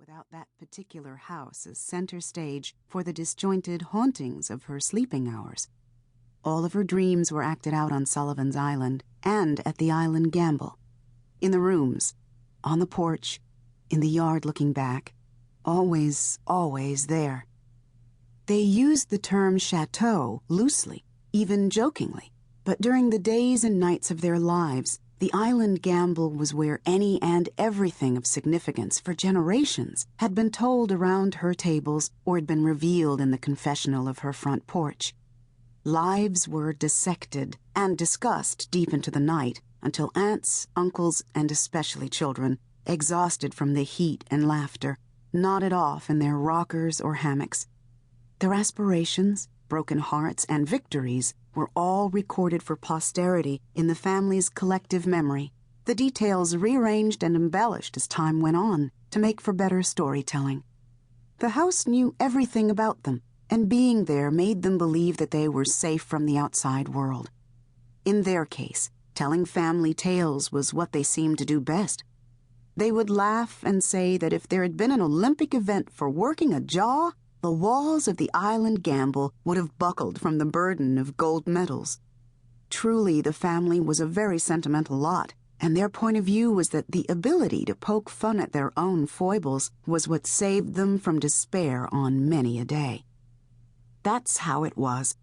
without that particular house as center stage for the disjointed hauntings of her sleeping hours. All of her dreams were acted out on Sullivans Island and at the island gamble. In the rooms, on the porch, in the yard looking back, always, always there. They used the term chateau loosely, even jokingly, but during the days and nights of their lives, the island gamble was where any and everything of significance for generations had been told around her tables or had been revealed in the confessional of her front porch. Lives were dissected and discussed deep into the night until aunts, uncles, and especially children, exhausted from the heat and laughter, nodded off in their rockers or hammocks. Their aspirations, broken hearts, and victories were all recorded for posterity in the family's collective memory, the details rearranged and embellished as time went on to make for better storytelling. The house knew everything about them, and being there made them believe that they were safe from the outside world. In their case, telling family tales was what they seemed to do best. They would laugh and say that if there had been an Olympic event for working a jaw, the walls of the island gamble would have buckled from the burden of gold medals. Truly, the family was a very sentimental lot, and their point of view was that the ability to poke fun at their own foibles was what saved them from despair on many a day. That's how it was.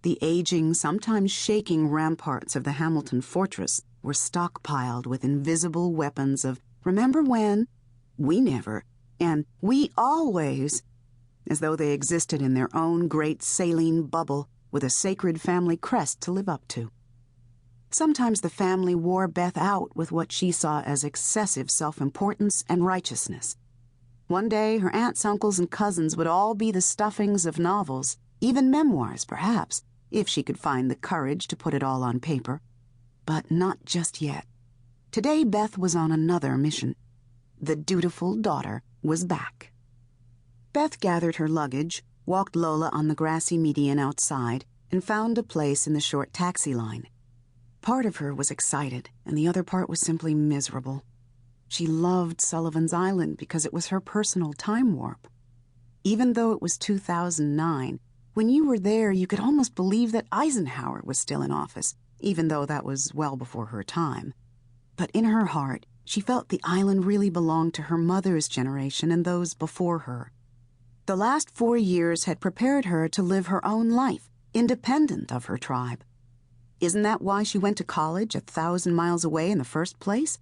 The aging, sometimes shaking ramparts of the Hamilton fortress were stockpiled with invisible weapons of "remember when," "we never," and "we always," as though they existed in their own great saline bubble with a sacred family crest to live up to. Sometimes the family wore Beth out with what she saw as excessive self-importance and righteousness. One day, her aunts, uncles, and cousins would all be the stuffings of novels, even memoirs, perhaps, if she could find the courage to put it all on paper. But not just yet. Today, Beth was on another mission. The dutiful daughter was back. Beth gathered her luggage, walked Lola on the grassy median outside, and found a place in the short taxi line. Part of her was excited, and the other part was simply miserable. She loved Sullivans Island because it was her personal time warp. Even though it was 2009, when you were there you could almost believe that Eisenhower was still in office, even though that was well before her time. But in her heart, she felt the island really belonged to her mother's generation and those before her. The last 4 years had prepared her to live her own life, independent of her tribe. Isn't that why she went to college 1,000 miles away in the first place?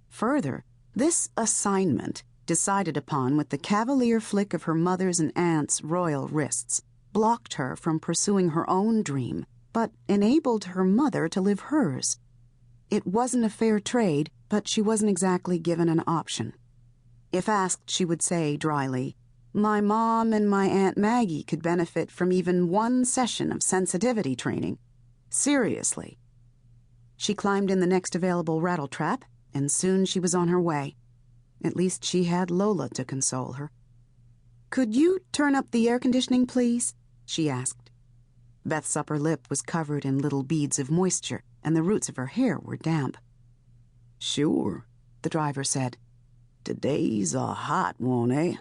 Further, this assignment, decided upon with the cavalier flick of her mother's and aunt's royal wrists, blocked her from pursuing her own dream, but enabled her mother to live hers. It wasn't a fair trade, but she wasn't exactly given an option. If asked, she would say dryly, "My mom and my Aunt Maggie could benefit from even one session of sensitivity training. Seriously." She climbed in the next available rattletrap, and soon she was on her way. At least she had Lola to console her. "Could you turn up the air conditioning, please?" she asked. Beth's upper lip was covered in little beads of moisture, and the roots of her hair were damp. "Sure," the driver said. "Today's a hot one, eh?"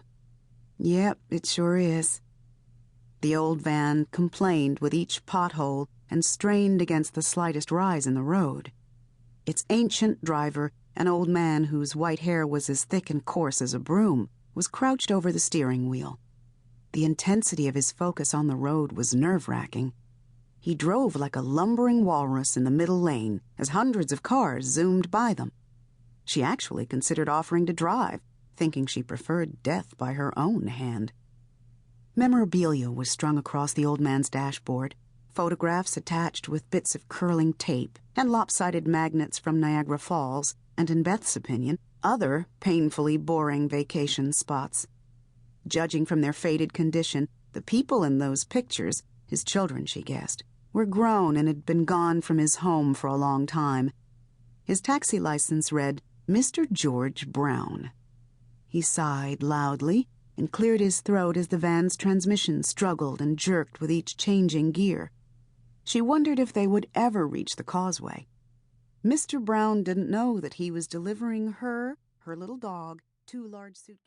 "Yep, it sure is." The old van complained with each pothole and strained against the slightest rise in the road. Its ancient driver, an old man whose white hair was as thick and coarse as a broom, was crouched over the steering wheel. The intensity of his focus on the road was nerve-wracking. He drove like a lumbering walrus in the middle lane as hundreds of cars zoomed by them. She actually considered offering to drive, thinking she preferred death by her own hand. Memorabilia was strung across the old man's dashboard, photographs attached with bits of curling tape and lopsided magnets from Niagara Falls, and in Beth's opinion, other painfully boring vacation spots. Judging from their faded condition, the people in those pictures, his children, she guessed, were grown and had been gone from his home for a long time. His taxi license read, Mr. George Brown. He sighed loudly and cleared his throat as the van's transmission struggled and jerked with each changing gear. She wondered if they would ever reach the causeway. Mr. Brown didn't know that he was delivering her little dog, 2 large suitcases.